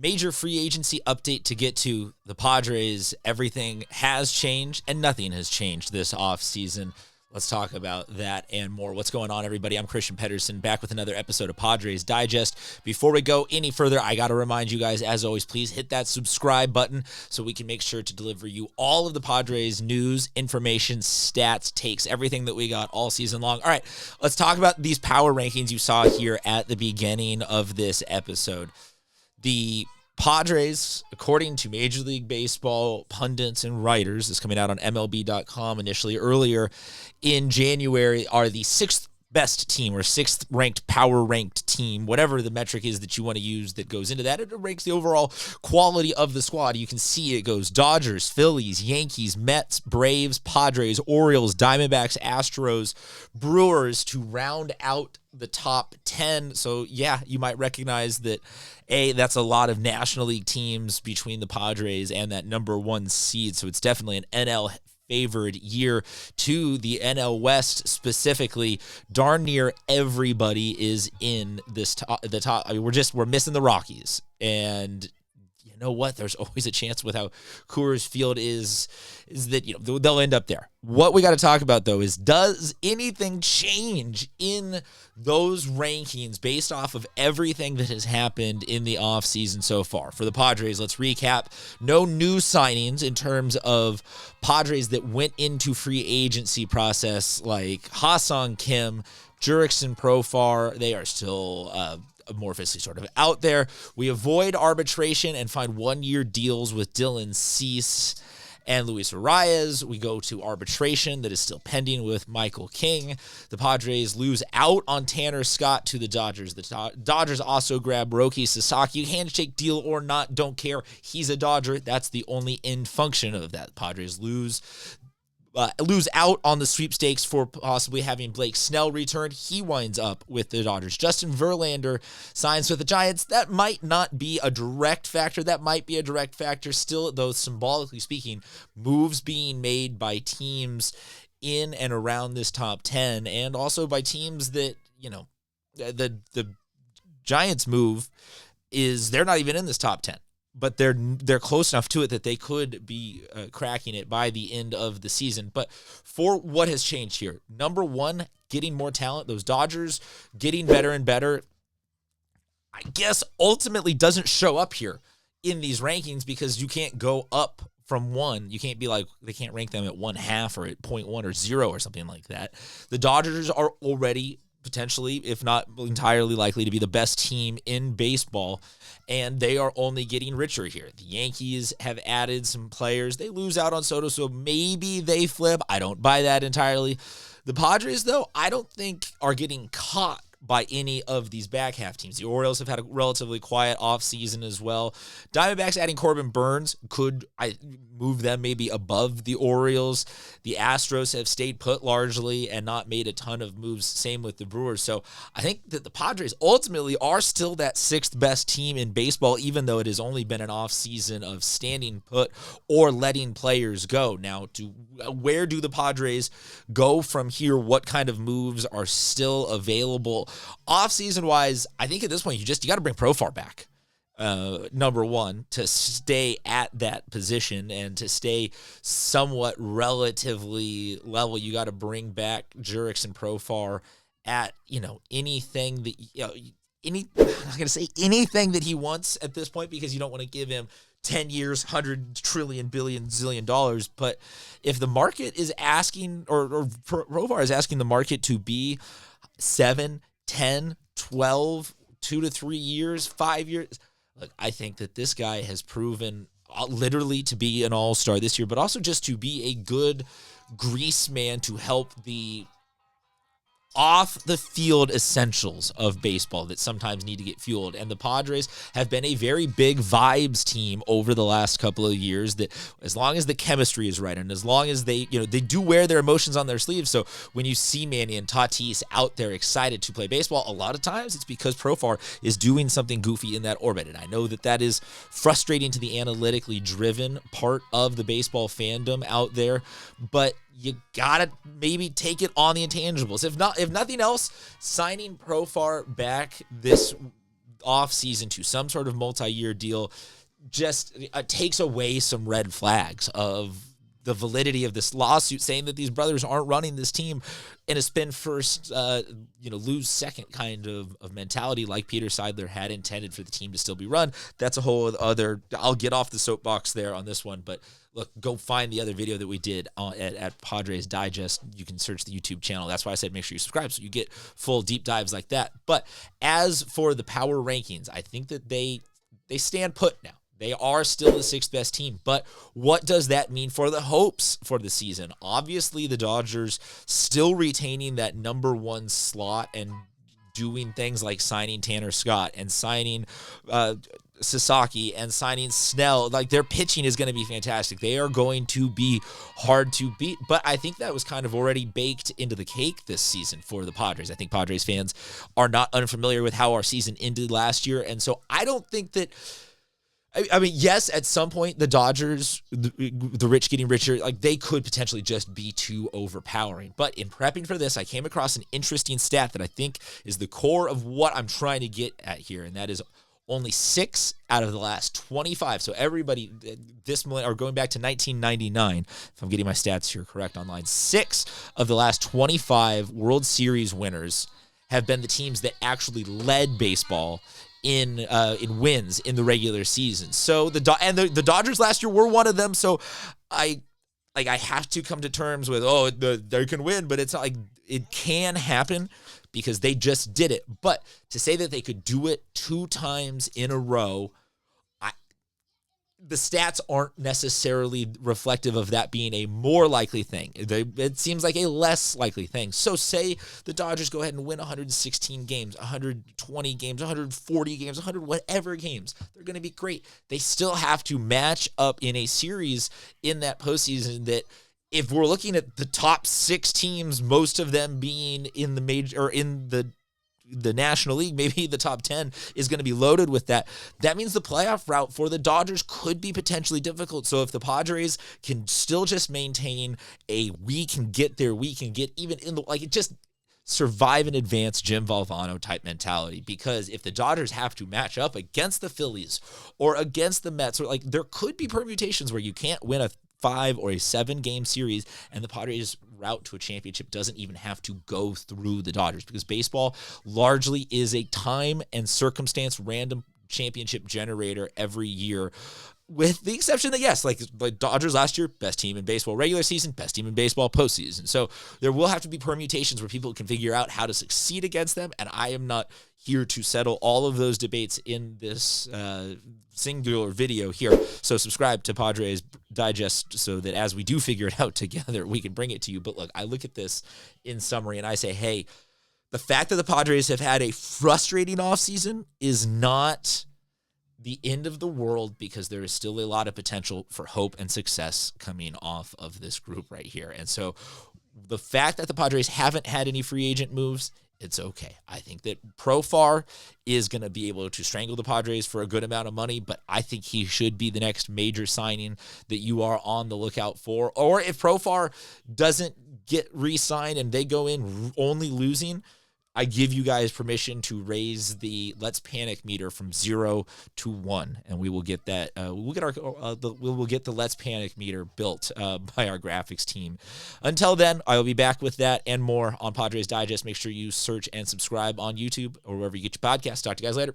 Major free agency update to get to. The Padres, everything has changed and nothing has changed this offseason. Let's talk about that and more. What's going on, everybody? I'm Christian Pedersen, back with another episode of Padres Digest. Before we go any further, I got to remind you guys, as always, please hit that subscribe button so we can make sure to deliver you all of the Padres news, information, stats, takes, everything that we got all season long. All right, let's talk about these power rankings you saw here at the beginning of this episode. The Padres, according to Major League Baseball pundits and writers, this is coming out on MLB.com initially earlier in January, are the sixth best team or sixth ranked power ranked team, whatever the metric is that you want to use that goes into that. It ranks the overall quality of the squad. You can see it goes Dodgers, Phillies, Yankees, Mets, Braves, Padres, Orioles, Diamondbacks, Astros, Brewers to round out the top 10. So yeah, you might recognize that that's a lot of National League teams between the Padres and that number one seed. So it's definitely an NL favored year to the NL West specifically. Darn near everybody is in this the top. I mean, we're missing the Rockies, and you know what? There's always a chance with how Coors Field is that they'll end up there. What we got to talk about though is, does anything change in those rankings based off of everything that has happened in the offseason so far? For the Padres, let's recap. No new signings in terms of Padres that went into free agency process, like Ha-Seong Kim, Jurickson Profar. They are still amorphously sort of out there. We avoid arbitration and find one-year deals with Dylan Cease and Luis Arraez. We go to arbitration that is still pending with Michael King. The Padres lose out on Tanner Scott to the Dodgers. The Dodgers also grab Roki Sasaki. Handshake deal or not, don't care. He's a Dodger. That's the only end function of that. Padres lose out on the sweepstakes for possibly having Blake Snell return. He winds up with the Dodgers. Justin Verlander signs with the Giants. That might not be a direct factor. That might be a direct factor still, though symbolically speaking, moves being made by teams in and around this top 10, and also by teams that, the Giants move is they're not even in this top 10. But they're close enough to it that they could be cracking it by the end of the season. But for what has changed here, number one, getting more talent. Those Dodgers getting better and better, I guess ultimately doesn't show up here in these rankings because you can't go up from one. You can't be like, they can't rank them at 1/2 or at 0.1 or 0 or something like that. The Dodgers are already potentially, if not entirely likely, to be the best team in baseball, and they are only getting richer here. The Yankees have added some players. They lose out on Soto, so maybe they flip. I don't buy that entirely. The Padres, though, I don't think are getting caught by any of these back half teams. The Orioles have had a relatively quiet offseason as well. Diamondbacks adding Corbin Burns could move them maybe above the Orioles. The Astros have stayed put largely and not made a ton of moves. Same with the Brewers. So I think that the Padres ultimately are still that sixth best team in baseball, even though it has only been an offseason of standing put or letting players go. Now, where do the Padres go from here? What kind of moves are still available? Off-season wise, I think at this point you got to bring Profar back. Number one, to stay at that position and to stay somewhat relatively level, you got to bring back Jurickson Profar at anything that I'm not gonna say anything that he wants at this point, because you don't want to give him 10 years, 100 trillion, billion, zillion dollars. But if the market is asking, or Profar is asking the market to be 7, 10, 12, 2 to 3 years, 5 years. Look, I think that this guy has proven literally to be an all-star this year, but also just to be a good grease man to help the off-the-field essentials of baseball that sometimes need to get fueled. And the Padres have been a very big vibes team over the last couple of years, that as long as the chemistry is right and as long as they do wear their emotions on their sleeves. So when you see Manny and Tatis out there excited to play baseball, a lot of times it's because Profar is doing something goofy in that orbit. And I know that is frustrating to the analytically driven part of the baseball fandom out there, but you gotta maybe take it on the intangibles. If nothing else, signing Profar back this offseason to some sort of multi-year deal just takes away some red flags of the validity of this lawsuit, saying that these brothers aren't running this team in a spin first, lose second kind of mentality like Peter Seidler had intended for the team to still be run. That's a whole other, I'll get off the soapbox there on this one, but look, go find the other video that we did at Padres Digest. You can search the YouTube channel. That's why I said make sure you subscribe so you get full deep dives like that. But as for the power rankings, I think that they stand put now. They are still the sixth best team, but what does that mean for the hopes for the season? Obviously, the Dodgers still retaining that number one slot and doing things like signing Tanner Scott and signing Sasaki and signing Snell. Like, their pitching is going to be fantastic. They are going to be hard to beat, but I think that was kind of already baked into the cake this season for the Padres. I think Padres fans are not unfamiliar with how our season ended last year, and so I don't think that, I mean, yes, at some point, the Dodgers, the rich getting richer, like, they could potentially just be too overpowering. But in prepping for this, I came across an interesting stat that I think is the core of what I'm trying to get at here, and that is only 6 out of the last 25. So everybody, or going back to 1999, if I'm getting my stats here correct online, 6 of the last 25 World Series winners have been the teams that actually led baseball in wins in the regular season. So the Dodgers last year were one of them. So I have to come to terms with, they can win, but it's not like it can happen because they just did it. But to say that they could do it 2 times in a row, the stats aren't necessarily reflective of that being a more likely thing. It seems like a less likely thing. So say the Dodgers go ahead and win 116 games, 120 games, 140 games, 100 whatever games. They're going to be great. They still have to match up in a series in that postseason that, if we're looking at the top 6 teams, most of them being in the major or in the National League, maybe the top 10 is going to be loaded with that. That means the playoff route for the Dodgers could be potentially difficult. So if the Padres can still just maintain we can get there, we can get even in the, just survive and advance Jim Valvano type mentality. Because if the Dodgers have to match up against the Phillies or against the Mets, or there could be permutations where you can't win a 5 or a 7 game series, and the Padres' route to a championship doesn't even have to go through the Dodgers, because baseball largely is a time and circumstance random championship generator every year, with the exception that, yes, like Dodgers last year, best team in baseball regular season, best team in baseball postseason. So there will have to be permutations where people can figure out how to succeed against them, and I am not here to settle all of those debates in this singular video here. So subscribe to Padres Digest so that as we do figure it out together, we can bring it to you. But look, I look at this in summary and I say, hey, the fact that the Padres have had a frustrating offseason is not the end of the world, because there is still a lot of potential for hope and success coming off of this group right here. And so the fact that the Padres haven't had any free agent moves, it's okay. I think that Profar is going to be able to strangle the Padres for a good amount of money, but I think he should be the next major signing that you are on the lookout for. Or if Profar doesn't get re-signed and they go in only losing, I give you guys permission to raise the Let's Panic meter from 0 to 1, and we will get that. We'll get the Let's Panic meter built by our graphics team. Until then, I will be back with that and more on Padres Digest. Make sure you search and subscribe on YouTube or wherever you get your podcasts. Talk to you guys later.